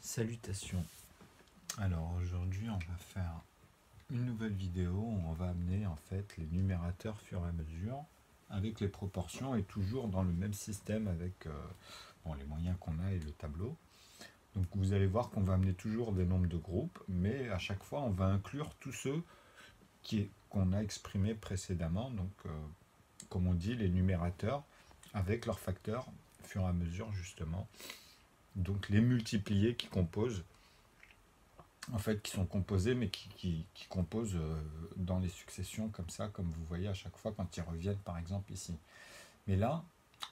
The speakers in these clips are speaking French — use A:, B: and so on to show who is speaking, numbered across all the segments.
A: Salutations. Alors aujourd'hui on va faire une nouvelle vidéo où on va amener en fait les numérateurs fur et à mesure avec les proportions et toujours dans le même système avec les moyens qu'on a et le tableau. Donc vous allez voir qu'on va amener toujours des nombres de groupes, mais à chaque fois on va inclure tous ceux qu'on a exprimés précédemment, donc comme on dit les numérateurs avec leurs facteurs fur et à mesure justement. Donc les multipliés qui composent, en fait, qui sont composés, mais qui composent dans les successions comme ça, comme vous voyez à chaque fois quand ils reviennent, par exemple ici. Mais là,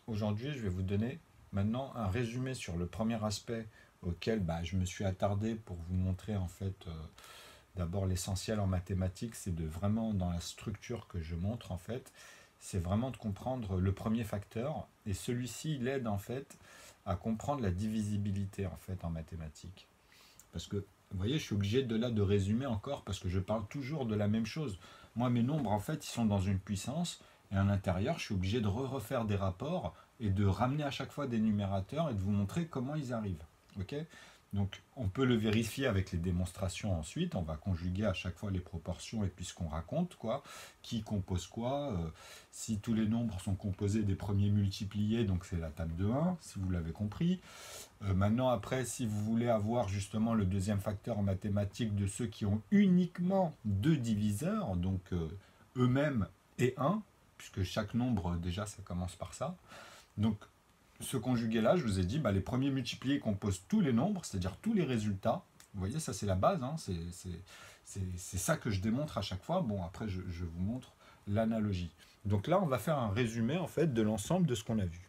A: aujourd'hui, je vais vous donner maintenant un résumé sur le premier aspect auquel je me suis attardé pour vous montrer, en fait, d'abord l'essentiel en mathématiques, c'est de vraiment, dans la structure que je montre, en fait, c'est vraiment de comprendre le premier facteur, et celui-ci, il aide, en fait, à comprendre la divisibilité, en fait, en mathématiques. Parce que, vous voyez, je suis obligé de résumer encore, parce que je parle toujours de la même chose. Moi, mes nombres, en fait, ils sont dans une puissance, et à l'intérieur, je suis obligé de refaire des rapports, et de ramener à chaque fois des numérateurs, et de vous montrer comment ils arrivent. Ok ? Donc, on peut le vérifier avec les démonstrations ensuite. On va conjuguer à chaque fois les proportions et puis ce qu'on raconte, quoi. Qui compose quoi. Si tous les nombres sont composés des premiers multipliés, donc c'est la table de 1, si vous l'avez compris. Maintenant, après, si vous voulez avoir justement le deuxième facteur en mathématiques de ceux qui ont uniquement deux diviseurs, donc eux-mêmes et 1, puisque chaque nombre, déjà, ça commence par ça. Donc, ce conjugué-là, je vous ai dit, les premiers multipliés composent tous les nombres, c'est-à-dire tous les résultats. Vous voyez, ça c'est la base, hein, c'est ça que je démontre à chaque fois. Bon, après, je vous montre l'analogie. Donc là, on va faire un résumé, en fait, de l'ensemble de ce qu'on a vu.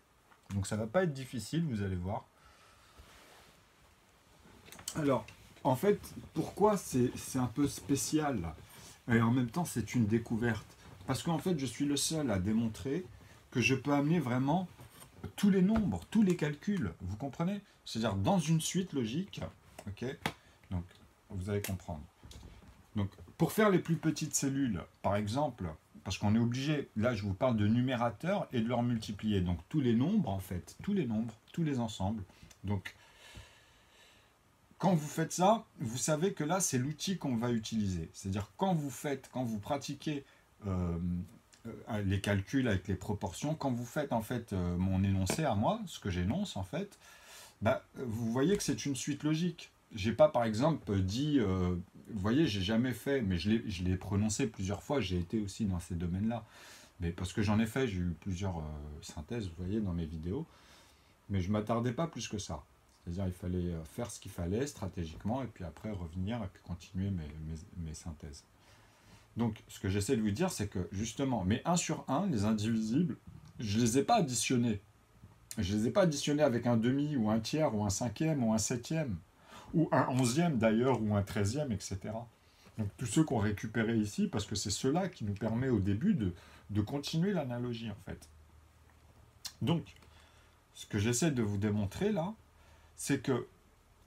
A: Donc ça ne va pas être difficile, vous allez voir. Alors, en fait, pourquoi c'est un peu spécial, et en même temps, c'est une découverte. Parce qu'en fait, je suis le seul à démontrer que je peux amener vraiment tous les nombres, tous les calculs, vous comprenez? C'est-à-dire dans une suite logique, ok? Donc, vous allez comprendre. Donc, pour faire les plus petites cellules, par exemple, parce qu'on est obligé, là je vous parle de numérateurs et de leur multiplier, donc tous les nombres en fait, tous les nombres, tous les ensembles. Donc, quand vous faites ça, vous savez que là c'est l'outil qu'on va utiliser. C'est-à-dire quand vous pratiquez les calculs avec les proportions, quand vous faites en fait mon énoncé à moi, ce que j'énonce en fait, vous voyez que c'est une suite logique. J'ai pas par exemple dit, vous voyez, j'ai jamais fait, mais je l'ai prononcé plusieurs fois, j'ai été aussi dans ces domaines-là. Mais parce que j'en ai fait, j'ai eu plusieurs synthèses, vous voyez, dans mes vidéos, mais je m'attardais pas plus que ça. C'est-à-dire il fallait faire ce qu'il fallait stratégiquement, et puis après revenir, et puis continuer mes synthèses. Donc, ce que j'essaie de vous dire, c'est que, justement, mes 1 sur 1, les indivisibles, je ne les ai pas additionnés. Je ne les ai pas additionnés avec un demi, ou un tiers, ou un cinquième, ou un septième, ou un onzième d'ailleurs, ou un 13e, etc. Donc, tous ceux qu'on récupéré ici, parce que c'est cela qui nous permet au début de continuer l'analogie, en fait. Donc, ce que j'essaie de vous démontrer là, c'est que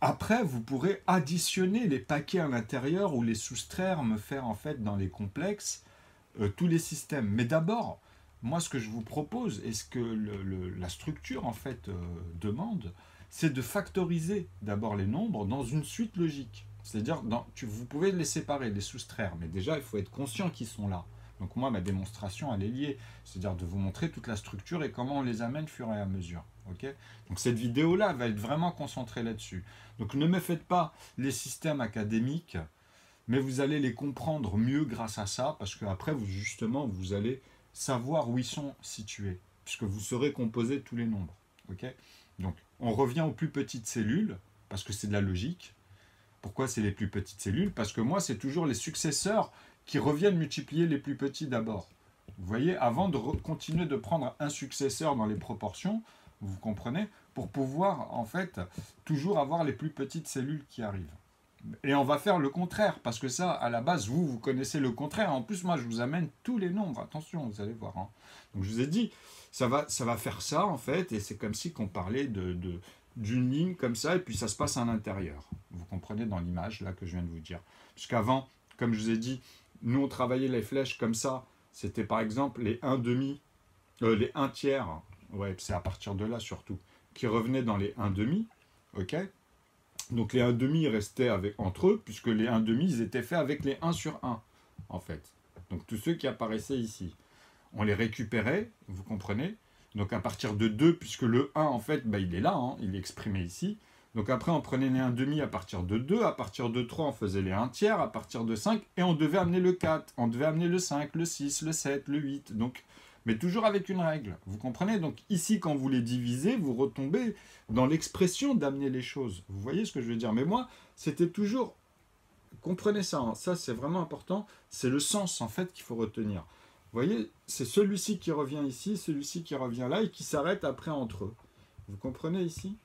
A: après, vous pourrez additionner les paquets à l'intérieur ou les soustraire, me faire en fait dans les complexes tous les systèmes. Mais d'abord, moi ce que je vous propose et ce que la structure en fait demande, c'est de factoriser d'abord les nombres dans une suite logique. C'est-à-dire, vous pouvez les séparer, les soustraire, mais déjà il faut être conscient qu'ils sont là. Donc moi, ma démonstration, elle est liée. C'est-à-dire de vous montrer toute la structure et comment on les amène fur et à mesure. Okay ? Donc cette vidéo-là va être vraiment concentrée là-dessus. Donc ne me faites pas les systèmes académiques, mais vous allez les comprendre mieux grâce à ça, parce qu'après, justement, vous allez savoir où ils sont situés, puisque vous saurez composer tous les nombres. Okay ? Donc on revient aux plus petites cellules, parce que c'est de la logique. Pourquoi c'est les plus petites cellules? Parce que moi, c'est toujours les successeurs qui reviennent multiplier les plus petits d'abord. Vous voyez, avant de continuer de prendre un successeur dans les proportions, vous comprenez, pour pouvoir, en fait, toujours avoir les plus petites cellules qui arrivent. Et on va faire le contraire, parce que ça, à la base, vous connaissez le contraire. En plus, moi, je vous amène tous les nombres. Attention, vous allez voir. Hein. Donc, je vous ai dit, ça va faire ça, en fait, et c'est comme si qu'on parlait d'une ligne comme ça, et puis ça se passe à l'intérieur. Vous comprenez dans l'image, là, que je viens de vous dire. Puisqu'avant, comme je vous ai dit, nous, on travaillait les flèches comme ça. C'était, par exemple, les 1 demi, les 1 tiers, ouais, c'est à partir de là, surtout, qui revenaient dans les 1 demi, ok ? Donc les 1,5 restaient entre eux, puisque les 1,5 ils étaient faits avec les 1 sur 1, en fait. Donc tous ceux qui apparaissaient ici. On les récupérait, vous comprenez? Donc à partir de 2, puisque le 1, en fait, bah, il est là, hein, il est exprimé ici. Donc après, on prenait les 1,5 à partir de 2, à partir de 3, on faisait les 1 tiers, à partir de 5, et on devait amener le 4, on devait amener le 5, le 6, le 7, le 8. Donc, mais toujours avec une règle, vous comprenez? Donc ici, quand vous les divisez, vous retombez dans l'expression d'amener les choses. Vous voyez ce que je veux dire? Mais moi, c'était toujours... Comprenez ça, hein, ça c'est vraiment important, c'est le sens en fait qu'il faut retenir. Vous voyez, c'est celui-ci qui revient ici, celui-ci qui revient là, et qui s'arrête après entre eux. Vous comprenez ici?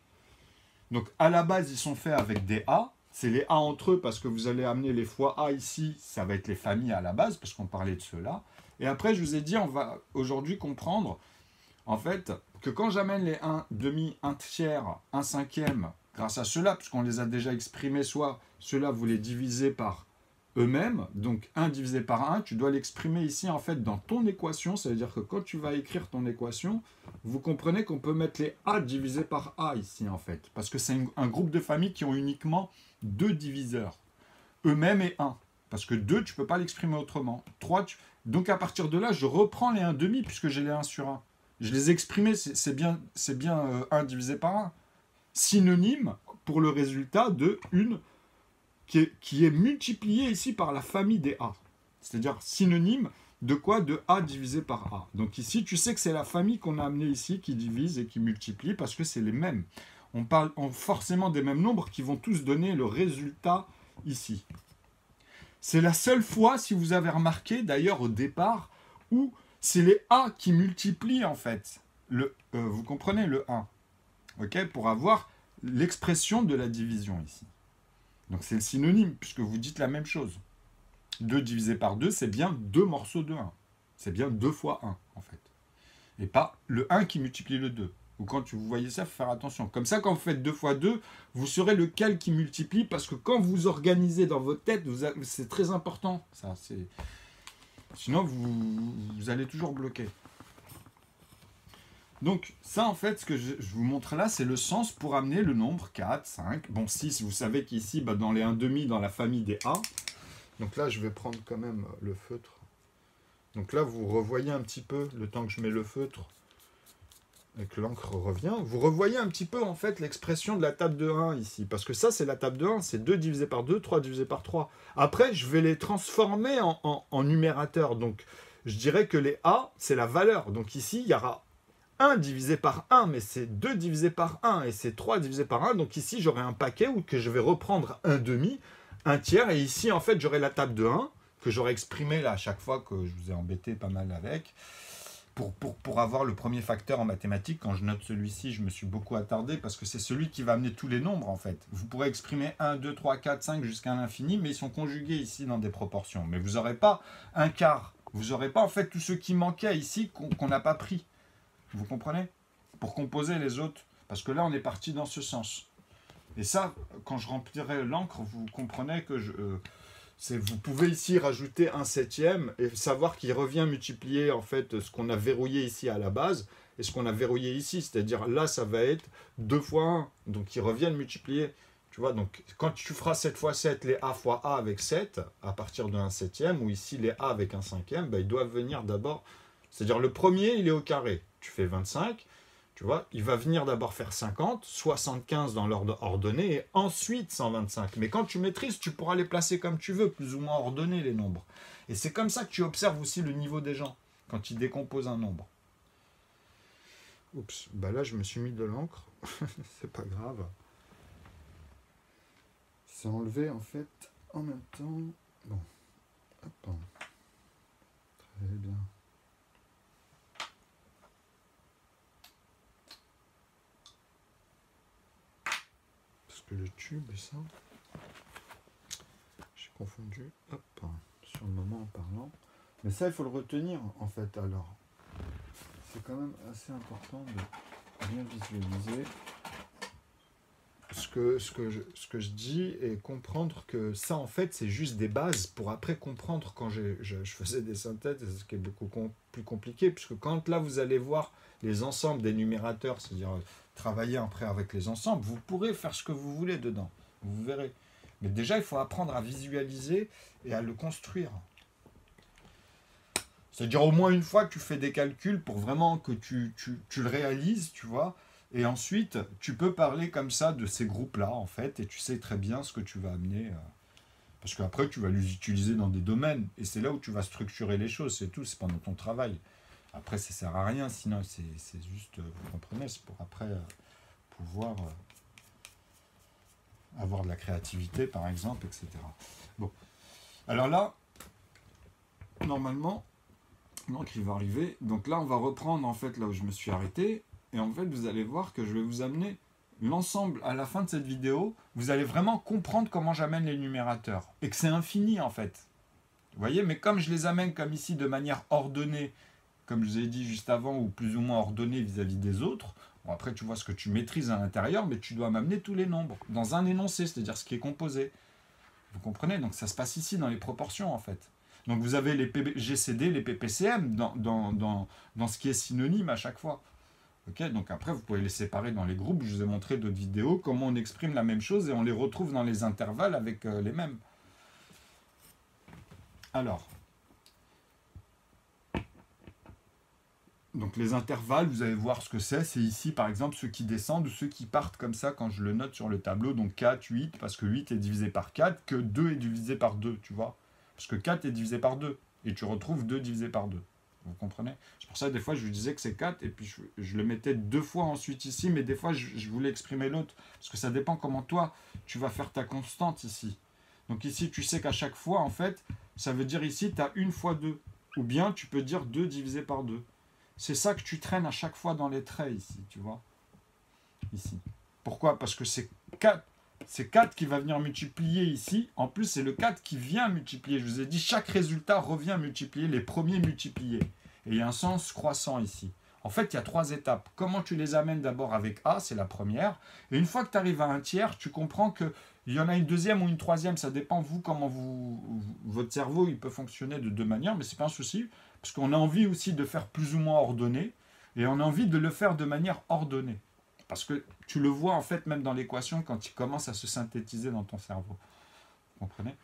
A: Donc à la base, ils sont faits avec des A. C'est les A entre eux parce que vous allez amener les fois A ici, ça va être les familles à la base, parce qu'on parlait de ceux-là. Et après, je vous ai dit, on va aujourd'hui comprendre, en fait, que quand j'amène les 1 demi, 1 tiers, 1 cinquième, grâce à ceux-là, puisqu'on les a déjà exprimés, soit ceux-là, vous les divisez par eux-mêmes, donc 1 divisé par 1, tu dois l'exprimer ici en fait dans ton équation, ça veut dire que quand tu vas écrire ton équation, vous comprenez qu'on peut mettre les A divisés par A ici en fait, parce que c'est un groupe de familles qui ont uniquement 2 diviseurs, eux-mêmes et 1, parce que 2 tu ne peux pas l'exprimer autrement, 3, donc à partir de là, je reprends les 1,5 puisque j'ai les 1 sur 1, je les ai exprimés, c'est bien 1 divisé par 1, synonyme pour le résultat de une qui est multiplié ici par la famille des A. C'est-à-dire synonyme de quoi? De A divisé par A. Donc ici, tu sais que c'est la famille qu'on a amenée ici qui divise et qui multiplie parce que c'est les mêmes. On parle forcément des mêmes nombres qui vont tous donner le résultat ici. C'est la seule fois, si vous avez remarqué, d'ailleurs au départ, où c'est les A qui multiplient en fait. Vous comprenez le 1, okay, pour avoir l'expression de la division ici. Donc c'est le synonyme, puisque vous dites la même chose. 2 divisé par 2, c'est bien 2 morceaux de 1. C'est bien 2 fois 1, en fait. Et pas le 1 qui multiplie le 2. Ou quand vous voyez ça, il faut faire attention. Comme ça, quand vous faites 2 fois 2, vous saurez lequel qui multiplie, parce que quand vous organisez dans votre tête, c'est très important. Ça, sinon, vous allez toujours bloquer. Donc, ça, en fait, ce que je vous montre là, c'est le sens pour amener le nombre 4, 5. Bon, 6, vous savez qu'ici, bah, dans les 1,5, dans la famille des A. Donc là, je vais prendre quand même le feutre. Donc là, vous revoyez un petit peu, le temps que je mets le feutre, et que l'encre revient, vous revoyez un petit peu, en fait, l'expression de la table de 1 ici. Parce que ça, c'est la table de 1, c'est 2 divisé par 2, 3 divisé par 3. Après, je vais les transformer en numérateurs. Donc, je dirais que les A, c'est la valeur. Donc ici, il y aura 1 divisé par 1, mais c'est 2 divisé par 1, et c'est 3 divisé par 1. Donc ici, j'aurai un paquet où que je vais reprendre 1,5, 1 tiers, et ici, en fait, j'aurai la table de 1, que j'aurai exprimée là à chaque fois, que je vous ai embêté pas mal avec, pour avoir le premier facteur en mathématiques. Quand je note celui-ci, je me suis beaucoup attardé, parce que c'est celui qui va amener tous les nombres, en fait. Vous pourrez exprimer 1, 2, 3, 4, 5 jusqu'à l'infini, mais ils sont conjugués ici dans des proportions. Mais vous n'aurez pas un quart. Vous n'aurez pas, en fait, tout ce qui manquait ici qu'on n'a pas pris. Vous comprenez? Pour composer les autres. Parce que là, on est parti dans ce sens. Et ça, quand je remplirai l'encre, vous comprenez que vous pouvez ici rajouter 1/7 et savoir qu'il revient multiplier en fait ce qu'on a verrouillé ici à la base et ce qu'on a verrouillé ici. C'est-à-dire là, ça va être 2 fois 1. Donc, il revient multiplier. Tu vois, donc quand tu feras 7 fois 7, les A fois A avec 7, à partir de 1/7, ou ici les A avec 1/5, ben, ils doivent venir d'abord. C'est-à-dire le premier, il est au carré. Tu fais 25, tu vois, il va venir d'abord faire 50, 75 dans l'ordre ordonné, et ensuite 125. Mais quand tu maîtrises, tu pourras les placer comme tu veux, plus ou moins ordonner les nombres. Et c'est comme ça que tu observes aussi le niveau des gens, quand ils décomposent un nombre. Oups, bah là je me suis mis de l'encre, c'est pas grave. C'est enlevé en fait en même temps. Bon, hop, très bien. Que le tube et ça, j'ai confondu, hop, sur le moment en parlant. Mais ça, il faut le retenir en fait. Alors, c'est quand même assez important de bien visualiser ce que je dis et comprendre que ça, en fait, c'est juste des bases pour après comprendre quand je faisais des synthèses, ce qui est beaucoup plus compliqué, puisque quand là, vous allez voir les ensembles des numérateurs, c'est-à-dire travailler après avec les ensembles, vous pourrez faire ce que vous voulez dedans. vous verrez. Mais déjà, il faut apprendre à visualiser et à le construire. C'est-à-dire au moins une fois que tu fais des calculs pour vraiment que tu le réalises, tu vois. Et ensuite, tu peux parler comme ça de ces groupes-là, en fait, et tu sais très bien ce que tu vas amener. Parce qu'après, tu vas les utiliser dans des domaines. Et c'est là où tu vas structurer les choses, c'est tout, c'est pendant ton travail. Après, ça ne sert à rien, sinon c'est juste, vous comprenez, c'est pour après pouvoir avoir de la créativité, par exemple, etc. Bon, alors là, normalement, l'encre il va arriver. Donc là, on va reprendre en fait là où je me suis arrêté. Et en fait, vous allez voir que je vais vous amener l'ensemble à la fin de cette vidéo. Vous allez vraiment comprendre comment j'amène les numérateurs. Et que c'est infini en fait. Vous voyez, mais comme je les amène comme ici de manière ordonnée, comme je vous ai dit juste avant, ou plus ou moins ordonnée vis-à-vis des autres, bon, après tu vois ce que tu maîtrises à l'intérieur, mais tu dois m'amener tous les nombres dans un énoncé, c'est-à-dire ce qui est composé. Vous comprenez? Donc ça se passe ici dans les proportions en fait. Donc vous avez les GCD, les PPCM dans ce qui est synonyme à chaque fois. Okay, donc après, vous pouvez les séparer dans les groupes. Je vous ai montré d'autres vidéos, comment on exprime la même chose et on les retrouve dans les intervalles avec les mêmes. Alors, donc les intervalles, vous allez voir ce que c'est. C'est ici, par exemple, ceux qui descendent ou ceux qui partent comme ça quand je le note sur le tableau. Donc 4, 8, parce que 8 est divisé par 4, que 2 est divisé par 2, tu vois. Parce que 4 est divisé par 2. Et tu retrouves 2 divisé par 2. Vous comprenez? C'est pour ça, des fois, je vous disais que c'est 4, et puis je le mettais 2 fois ensuite ici, mais des fois, je voulais exprimer l'autre. Parce que ça dépend comment toi, tu vas faire ta constante ici. Donc ici, tu sais qu'à chaque fois, en fait, ça veut dire ici, tu as 1 fois 2. Ou bien, tu peux dire 2 divisé par 2. C'est ça que tu traînes à chaque fois dans les traits ici, tu vois. Ici. Pourquoi? Parce que c'est 4. C'est 4 qui va venir multiplier ici. En plus, c'est le 4 qui vient multiplier. Je vous ai dit, chaque résultat revient multiplier les premiers multipliés. Et il y a un sens croissant ici. En fait, il y a 3 étapes. Comment tu les amènes d'abord avec A, c'est la première. Et une fois que tu arrives à un tiers, tu comprends qu'il y en a une deuxième ou une troisième. Ça dépend, vous, comment votre cerveau il peut fonctionner de deux manières. Mais ce n'est pas un souci. Parce qu'on a envie aussi de faire plus ou moins ordonné. Et on a envie de le faire de manière ordonnée. Parce que tu le vois en fait même dans l'équation quand il commence à se synthétiser dans ton cerveau. Vous comprenez?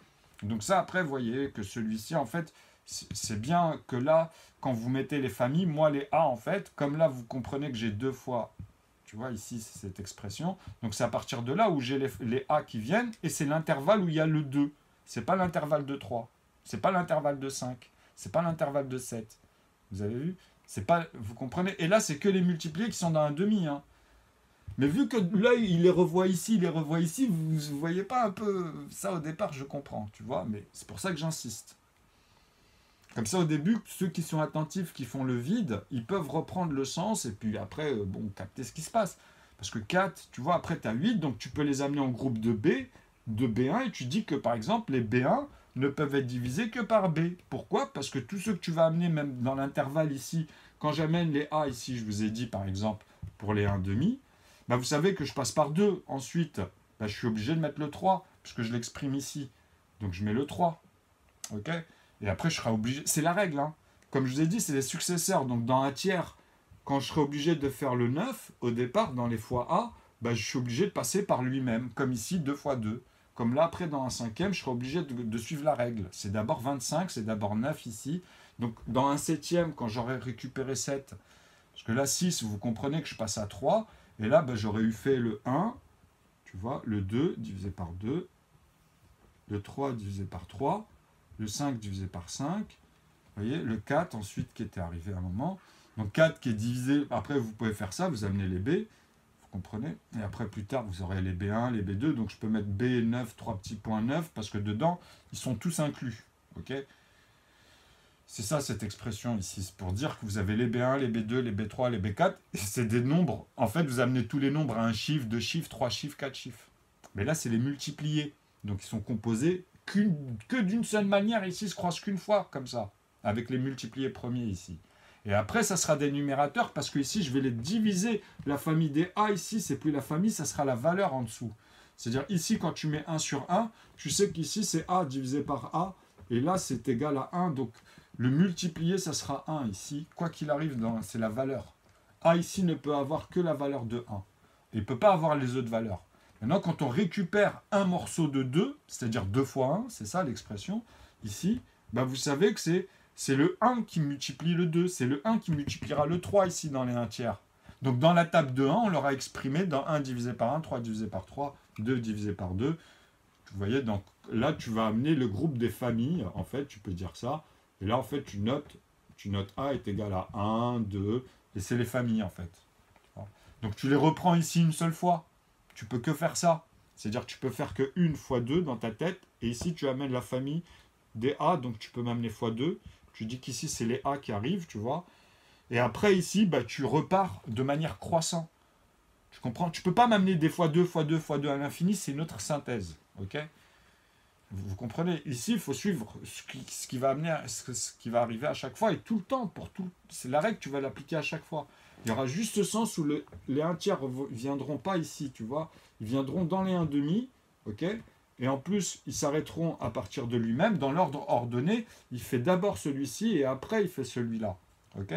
A: Donc ça après, vous voyez que celui-ci en fait, c'est bien que là, quand vous mettez les familles, moi les A en fait, comme là vous comprenez que j'ai 2 fois, tu vois ici c'est cette expression, donc c'est à partir de là où j'ai les A qui viennent, et c'est l'intervalle où il y a le 2. C'est pas l'intervalle de 3, c'est pas l'intervalle de 5, c'est pas l'intervalle de 7. Vous avez vu? C'est pas, vous comprenez? Et là c'est que les multipliés qui sont dans un demi, hein. Mais vu que l'œil, il les revoit ici, vous ne voyez pas un peu ça au départ, je comprends, tu vois, mais c'est pour ça que j'insiste. Comme ça, au début, ceux qui sont attentifs, qui font le vide, ils peuvent reprendre le sens et puis après, bon, capter ce qui se passe. Parce que 4, tu vois, après, tu as 8, donc tu peux les amener en groupe de B, de B1, et tu dis que, par exemple, les B1 ne peuvent être divisés que par B. Pourquoi? Parce que tous ceux que tu vas amener, même dans l'intervalle ici, quand j'amène les A ici, je vous ai dit, par exemple, pour les 1,5, bah vous savez que je passe par 2. Ensuite, bah je suis obligé de mettre le 3, puisque je l'exprime ici. Donc je mets le 3. Ok? Et après, je serai obligé... C'est la règle, hein. Comme je vous ai dit, c'est les successeurs. Donc dans un tiers, quand je serai obligé de faire le 9, au départ, dans les fois A, bah, je suis obligé de passer par lui-même. Comme ici, 2 fois 2. Comme là, après, dans un cinquième, je serai obligé de suivre la règle. C'est d'abord 25, c'est d'abord 9 ici. Donc dans un septième, quand j'aurai récupéré 7, parce que là, 6, vous comprenez que je passe à 3, et là, ben, j'aurais eu fait le 1, tu vois, le 2 divisé par 2, le 3 divisé par 3, le 5 divisé par 5, vous voyez, le 4 ensuite qui était arrivé à un moment. Donc 4 qui est divisé, après vous pouvez faire ça, vous amenez les B, vous comprenez, et après plus tard vous aurez les B1, les B2, donc je peux mettre B9, 3 petits points 9, parce que dedans, ils sont tous inclus, ok? C'est ça cette expression ici, c'est pour dire que vous avez les B1, les B2, les B3, les B4, et c'est des nombres. En fait, vous amenez tous les nombres à un chiffre, 2 chiffres, 3 chiffres, 4 chiffres. Mais là, c'est les multipliés. Donc ils sont composés que d'une seule manière, ici, ils se croisent qu'une fois, comme ça, avec les multipliés premiers ici. Et après, ça sera des numérateurs, parce que ici, je vais les diviser. La famille des A, ici, c'est plus la famille, ça sera la valeur en dessous. C'est-à-dire, ici, quand tu mets 1 sur 1, tu sais qu'ici, c'est A divisé par A, et là, c'est égal à 1, donc... Le multiplié, ça sera 1 ici. Quoi qu'il arrive, c'est la valeur. A ici ne peut avoir que la valeur de 1. Il ne peut pas avoir les autres valeurs. Maintenant, quand on récupère un morceau de 2, c'est-à-dire 2 fois 1, c'est ça l'expression, ici, bah vous savez que c'est le 1 qui multiplie le 2, c'est le 1 qui multipliera le 3 ici dans les 1 tiers. Donc dans la table de 1, on l'aura exprimé dans 1 divisé par 1, 3 divisé par 3, 2 divisé par 2. Vous voyez, donc là, tu vas amener le groupe des familles, en fait, tu peux dire ça. Et là, en fait, tu notes A est égal à 1, 2, et c'est les familles, en fait. Donc tu les reprends ici une seule fois. Tu peux que faire ça. C'est-à-dire que tu peux faire que 1 fois 2 dans ta tête, et ici, tu amènes la famille des A, donc tu peux m'amener fois 2. Tu dis qu'ici, c'est les A qui arrivent, tu vois. Et après, ici, bah, tu repars de manière croissante. Tu comprends? Tu ne peux pas m'amener des fois 2, fois 2, fois 2 à l'infini, c'est notre synthèse. Ok? Vous comprenez? Ici, il faut suivre ce qui va amener, ce qui va arriver à chaque fois et tout le temps. C'est la règle, tu vas l'appliquer à chaque fois. Il y aura juste ce sens où les 1 tiers ne viendront pas ici, tu vois. Ils viendront dans les 1 demi, ok? Et en plus, ils s'arrêteront à partir de lui-même. Dans l'ordre ordonné, il fait d'abord celui-ci et après, il fait celui-là. Ok?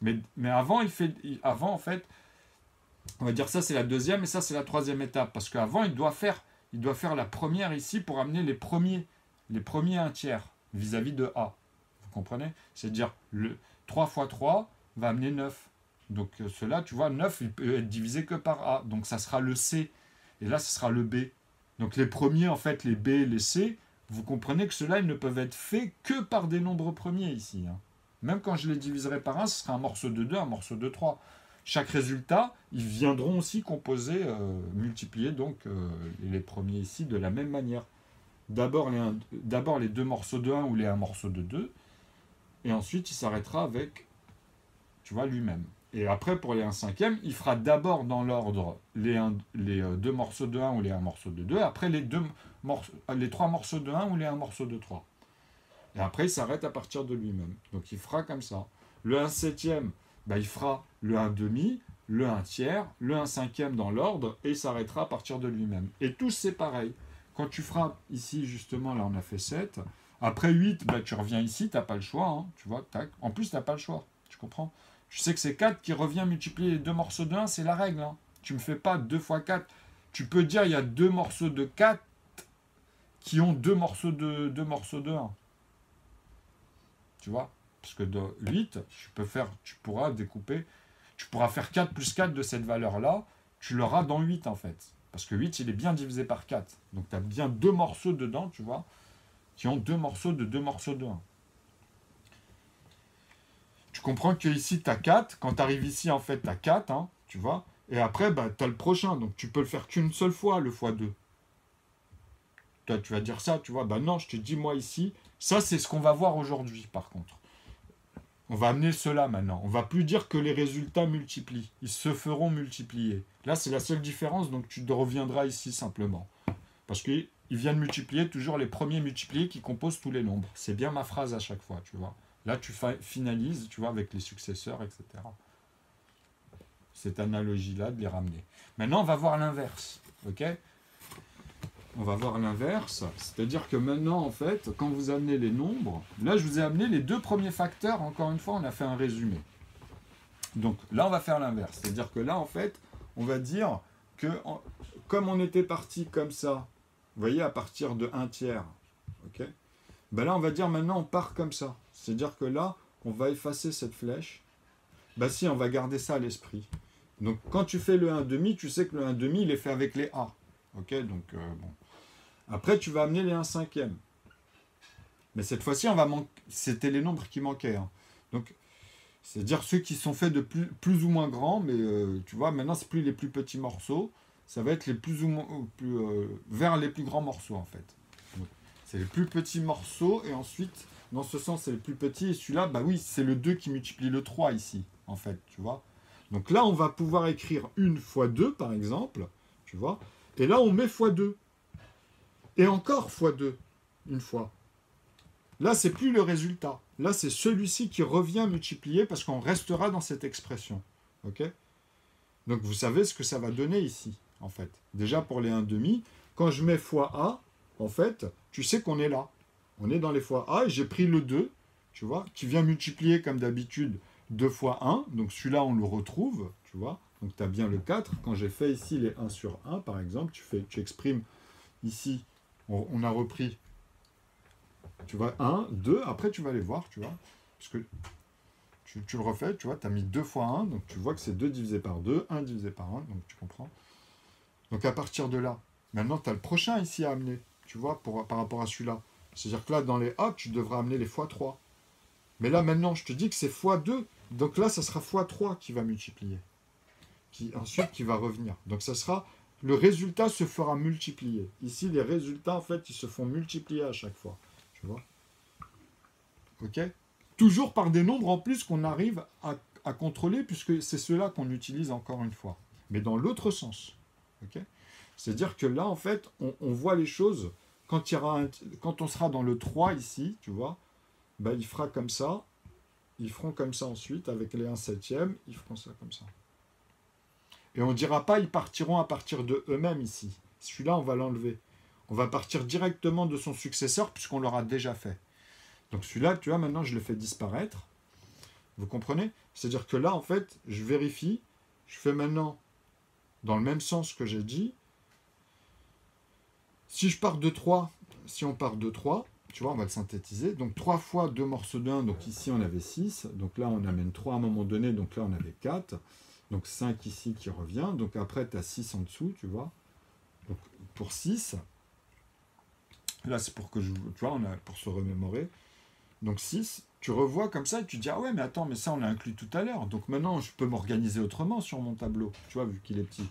A: Mais avant, avant, en fait, on va dire ça, c'est la deuxième et ça, c'est la troisième étape. Parce qu'avant, il doit faire la première ici pour amener les premiers 1 tiers vis-à-vis de A. Vous comprenez? C'est-à-dire, le 3 fois 3 va amener 9. Donc cela, tu vois, 9, il peut être divisé que par A. Donc ça sera le C. Et là, ce sera le B. Donc les premiers, en fait, les B, les C, vous comprenez que ceux-là, ils ne peuvent être faits que par des nombres premiers ici. Hein. Même quand je les diviserai par 1, ce sera un morceau de 2, un morceau de 3. Chaque résultat, ils viendront aussi composer, multiplier donc les premiers ici de la même manière. D'abord les 2 morceaux de 1 ou les 1 morceau de 2, et ensuite il s'arrêtera avec, tu vois, lui-même. Et après, pour les 1 cinquième, il fera d'abord dans l'ordre les 2 morceaux de 1 ou les 1 morceau de 2, après les 3 morceaux de 1 ou les 1 morceau de 3. Et après, il s'arrête à partir de lui-même. Donc il fera comme ça. Le 1 septième, bah, il fera le 1 demi, le 1 tiers, le 1 cinquième dans l'ordre, et il s'arrêtera à partir de lui-même. Et tous, c'est pareil. Quand tu feras ici, justement, là, on a fait 7. Après 8, bah, tu reviens ici, tu n'as pas le choix. Hein, tu vois, tac. En plus, tu n'as pas le choix. Tu comprends? Je sais que c'est 4 qui revient multiplier les 2 morceaux de 1, c'est la règle. Hein. Tu ne me fais pas 2 fois 4. Tu peux dire il y a 2 morceaux de 4 qui ont 2 morceaux de 1. Tu vois? Parce que de 8, tu pourras découper, tu pourras faire 4 plus 4 de cette valeur-là, tu l'auras dans 8 en fait. Parce que 8, il est bien divisé par 4. Donc tu as bien 2 morceaux dedans, tu vois, qui ont 2 morceaux de 2 morceaux de 1. Tu comprends que ici, tu as 4. Quand tu arrives ici, en fait, tu as 4, hein, tu vois. Et après, bah, tu as le prochain. Donc tu peux le faire qu'une seule fois, le x2. Toi, tu vas dire ça, tu vois. Bah non, je te dis, moi, ici, ça, c'est ce qu'on va voir aujourd'hui, par contre. On va amener cela maintenant. On va plus dire que les résultats multiplient. Ils se feront multiplier. Là, c'est la seule différence, donc tu reviendras ici simplement. Parce qu'ils viennent multiplier toujours les premiers multipliés qui composent tous les nombres. C'est bien ma phrase à chaque fois, tu vois. Là, tu finalises, tu vois, avec les successeurs, etc. Cette analogie-là, de les ramener. Maintenant, on va voir l'inverse, ok? On va voir l'inverse, c'est-à-dire que maintenant, en fait, quand vous amenez les nombres, là, je vous ai amené les 2 premiers facteurs, encore une fois, on a fait un résumé. Donc là, on va faire l'inverse, c'est-à-dire que là, en fait, on va dire que, comme on était parti comme ça, vous voyez, à partir de 1 tiers, ok? Ben là, on va dire maintenant, on part comme ça. C'est-à-dire que là, on va effacer cette flèche. Ben si, on va garder ça à l'esprit. Donc, quand tu fais le 1,5, tu sais que le 1,5, il est fait avec les A. Ok, donc, bon. Après, tu vas amener les 1 cinquième. Mais cette fois-ci, c'était les nombres qui manquaient. Hein. Donc, c'est-à-dire ceux qui sont faits de plus ou moins grands, mais tu vois, maintenant, c'est plus les plus petits morceaux. Ça va être les plus ou moins, vers les plus grands morceaux, en fait. C'est les plus petits morceaux, et ensuite, dans ce sens, c'est les plus petits. Et celui-là, bah oui, c'est le 2 qui multiplie le 3 ici, en fait, tu vois. Donc là, on va pouvoir écrire 1 fois 2, par exemple, tu vois. Et là, on met fois 2. Et encore fois 2, une fois. Là, c'est plus le résultat. Là, c'est celui-ci qui revient multiplier parce qu'on restera dans cette expression. Ok? Donc, vous savez ce que ça va donner ici, en fait. Déjà, pour les 1,5, quand je mets fois A, en fait, tu sais qu'on est là. On est dans les fois A et j'ai pris le 2, tu vois, qui vient multiplier, comme d'habitude, 2 fois 1. Donc, celui-là, on le retrouve, tu vois. Donc tu as bien le 4. Quand j'ai fait ici les 1 sur 1, par exemple, tu exprimes ici, on a repris, tu vois, 1, 2, après tu vas les voir, tu vois, parce que tu le refais, tu vois, tu as mis 2 fois 1, donc tu vois que c'est 2 divisé par 2, 1 divisé par 1, donc tu comprends. Donc à partir de là, maintenant tu as le prochain ici à amener, tu vois, par rapport à celui-là. C'est-à-dire que là, dans les A, tu devras amener les fois 3. Mais là, maintenant, je te dis que c'est fois 2, donc là, ça sera fois 3 qui va multiplier. Ensuite, qui va revenir. Donc ça sera, le résultat se fera multiplier. Ici, les résultats, en fait, ils se font multiplier à chaque fois. Tu vois? Ok? Toujours par des nombres en plus qu'on arrive à contrôler, puisque c'est ceux-là qu'on utilise encore une fois. Mais dans l'autre sens. Ok? C'est-à-dire que là, en fait, on voit les choses, quand on sera dans le 3 ici, tu vois, bah, il fera comme ça, ils feront comme ça ensuite, avec les 1/7, ils feront ça comme ça. Et on ne dira pas, ils partiront à partir de eux-mêmes ici. Celui-là, on va l'enlever. On va partir directement de son successeur, puisqu'on l'aura déjà fait. Donc celui-là, tu vois, maintenant, je le fais disparaître. Vous comprenez? C'est-à-dire que là, en fait, je vérifie, je fais maintenant, dans le même sens que j'ai dit, si je pars de 3, si on part de 3, tu vois, on va le synthétiser. Donc 3 fois 2 morceaux de 1, donc ici on avait 6. Donc là on amène 3 à un moment donné, donc là on avait 4. Donc 5 ici qui revient. Donc après tu as 6 en dessous, tu vois. Donc pour 6, là c'est pour que tu vois, on a pour se remémorer. Donc 6, tu revois comme ça et tu dis ah ouais mais attends, mais ça on l'a inclus tout à l'heure. Donc maintenant je peux m'organiser autrement sur mon tableau, tu vois, vu qu'il est petit.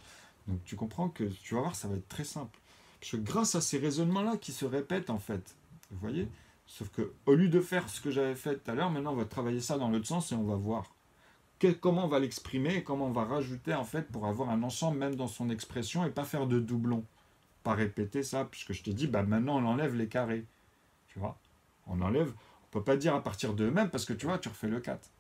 A: Donc tu comprends que tu vas voir, ça va être très simple. Parce que grâce à ces raisonnements-là qui se répètent en fait, vous voyez? Sauf que au lieu de faire ce que j'avais fait tout à l'heure, maintenant on va travailler ça dans l'autre sens et on va voir comment on va l'exprimer et comment on va rajouter en fait pour avoir un ensemble même dans son expression et pas faire de doublons. Pas répéter ça, puisque je t'ai dit, bah maintenant on enlève les carrés. Tu vois? On enlève, on peut pas dire à partir d'eux-mêmes parce que tu vois, tu refais le 4.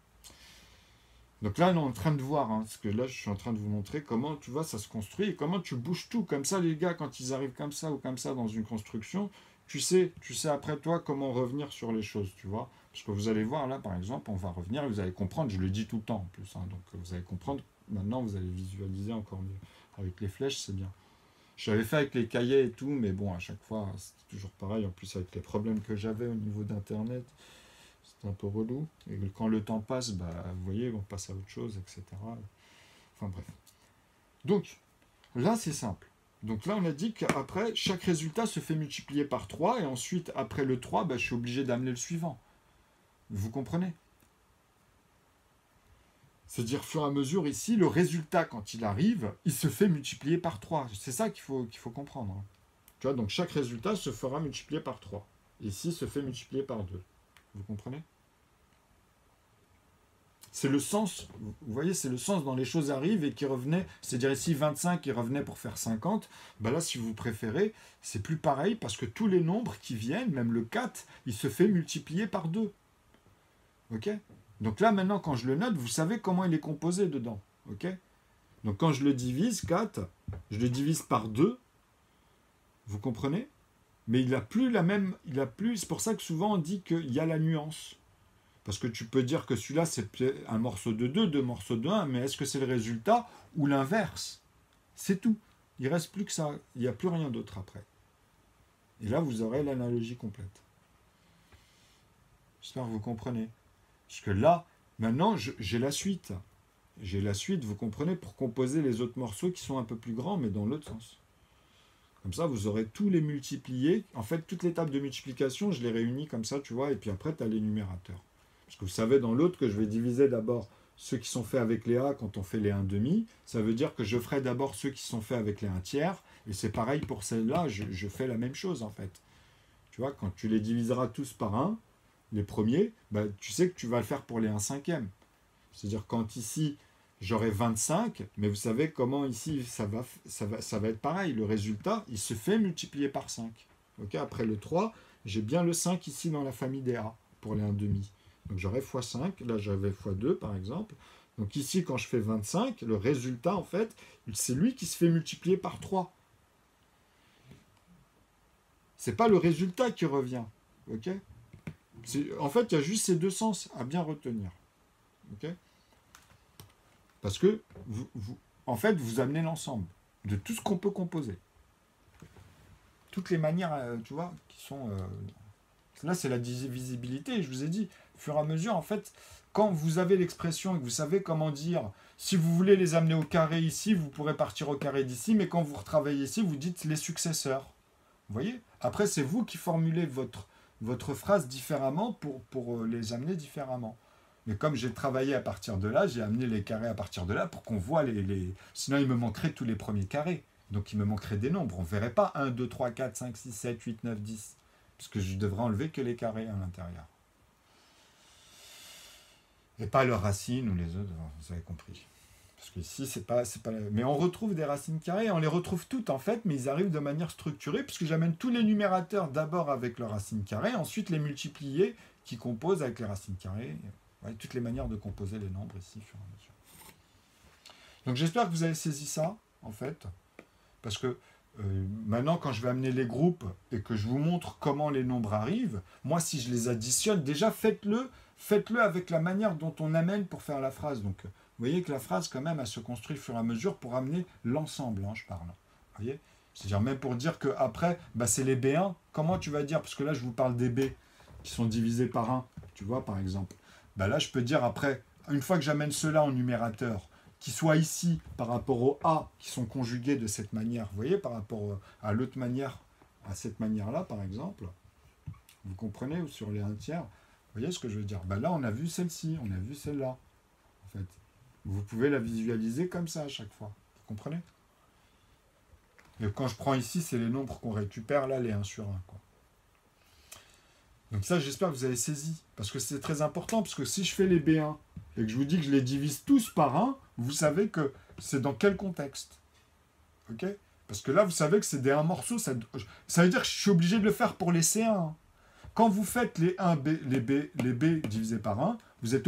A: Donc là, on est en train de voir, hein, parce que là, je suis en train de vous montrer comment, tu vois, ça se construit et comment tu bouges tout. Comme ça, les gars, quand ils arrivent comme ça ou comme ça dans une construction, tu sais après toi comment revenir sur les choses, tu vois. Parce que vous allez voir, là, par exemple, on va revenir et vous allez comprendre, je le dis tout le temps en plus, hein, donc vous allez comprendre, maintenant vous allez visualiser encore mieux. Avec les flèches, c'est bien. Je l'avais fait avec les cahiers et tout, mais bon, à chaque fois, c'était toujours pareil, en plus avec les problèmes que j'avais au niveau d'Internet. C'est un peu relou. Et quand le temps passe, bah, vous voyez, on passe à autre chose, etc. Enfin bref. Donc, là, c'est simple. Donc là, on a dit qu'après, chaque résultat se fait multiplier par 3, et ensuite, après le 3, bah, je suis obligé d'amener le suivant. Vous comprenez? C'est-à-dire, au fur et à mesure, ici, le résultat, quand il arrive, il se fait multiplier par 3. C'est ça qu'il faut comprendre. Hein. Tu vois, donc chaque résultat se fera multiplier par 3. Ici, se fait multiplier par 2. Vous comprenez? C'est le sens, vous voyez, c'est le sens dans les choses arrivent et qui revenaient, c'est-à-dire ici 25 qui revenait pour faire 50, ben là si vous préférez, c'est plus pareil parce que tous les nombres qui viennent, même le 4, il se fait multiplier par 2. Ok? Donc là maintenant quand je le note, vous savez comment il est composé dedans. Ok? Donc quand je le divise, 4, je le divise par 2, vous comprenez? Mais il n'a plus la même, c'est pour ça que souvent on dit qu'il y a la nuance. Parce que tu peux dire que celui-là, c'est un morceau de 2, deux morceaux de 1, mais est-ce que c'est le résultat ou l'inverse? C'est tout. Il ne reste plus que ça. Il n'y a plus rien d'autre après. Et là, vous aurez l'analogie complète. J'espère que vous comprenez. Parce que là, maintenant, j'ai la suite. J'ai la suite, vous comprenez, pour composer les autres morceaux qui sont un peu plus grands, mais dans l'autre sens. Comme ça, vous aurez tous les multipliés. En fait, toutes les tables de multiplication, je les réunis comme ça, tu vois, et puis après, tu as les numérateurs. Parce que vous savez dans l'autre que je vais diviser d'abord ceux qui sont faits avec les A quand on fait les 1/2. Ça veut dire que je ferai d'abord ceux qui sont faits avec les 1/3. Et c'est pareil pour celles-là, je fais la même chose en fait. Tu vois, quand tu les diviseras tous par 1, les premiers, bah, tu sais que tu vas le faire pour les 1/5. C'est-à-dire quand ici j'aurai 25, mais vous savez comment ici ça va être pareil. Le résultat, il se fait multiplier par 5. Okay, après le 3, j'ai bien le 5 ici dans la famille des A pour les 1/2. Donc j'aurai x5, là j'avais x2 par exemple. Donc ici quand je fais 25, le résultat en fait, c'est lui qui se fait multiplier par 3. C'est pas le résultat qui revient. Ok? En fait, il y a juste ces deux sens à bien retenir. Ok? Parce que en fait, vous amenez l'ensemble de tout ce qu'on peut composer. Toutes les manières, tu vois, qui sont... là, c'est la divisibilité. Je vous ai dit, au fur et à mesure, en fait, quand vous avez l'expression et que vous savez comment dire, si vous voulez les amener au carré ici, vous pourrez partir au carré d'ici, mais quand vous retravaillez ici, vous dites les successeurs. Vous voyez? Après, c'est vous qui formulez votre phrase différemment pour les amener différemment. Mais comme j'ai travaillé à partir de là, j'ai amené les carrés à partir de là pour qu'on voit les... Sinon, il me manquerait tous les premiers carrés. Donc, il me manquerait des nombres. On ne verrait pas 1, 2, 3, 4, 5, 6, 7, 8, 9, 10. Puisque je devrais enlever que les carrés à l'intérieur. Et pas leurs racines ou les autres, vous avez compris. Parce que ici, c'est pas... Mais on retrouve des racines carrées, on les retrouve toutes en fait, mais ils arrivent de manière structurée, puisque j'amène tous les numérateurs d'abord avec leurs racines carrées, ensuite les multipliés qui composent avec les racines carrées. Ouais, toutes les manières de composer les nombres ici, fur et à mesure. Donc j'espère que vous avez saisi ça, en fait, parce que maintenant, quand je vais amener les groupes et que je vous montre comment les nombres arrivent, moi, si je les additionne, déjà faites-le avec la manière dont on amène pour faire la phrase. Donc, vous voyez que la phrase, quand même, elle se construit au fur et à mesure pour amener l'ensemble, hein, je parle. Vous voyez? C'est-à-dire même pour dire qu'après, bah, c'est les B1. Comment tu vas dire? Parce que là, je vous parle des B qui sont divisés par 1, tu vois, par exemple. Bah là, je peux dire après, une fois que j'amène cela en numérateur, qui soient ici par rapport au A, qui sont conjugués de cette manière, vous voyez, par rapport à l'autre manière, à cette manière-là, par exemple, vous comprenez, ou sur les 1 tiers, vous voyez ce que je veux dire? Ben là, on a vu celle-ci, on a vu celle-là, en fait. Vous pouvez la visualiser comme ça à chaque fois, vous comprenez? Et quand je prends ici, c'est les nombres qu'on récupère, là, les 1 sur 1, quoi. Donc ça, j'espère que vous avez saisi, parce que c'est très important, parce que si je fais les B1, et que je vous dis que je les divise tous par 1, vous savez que c'est dans quel contexte. Ok? Parce que là, vous savez que c'est des 1 morceaux, ça veut dire que je suis obligé de le faire pour les C1. Quand vous faites les B divisés par 1, vous êtes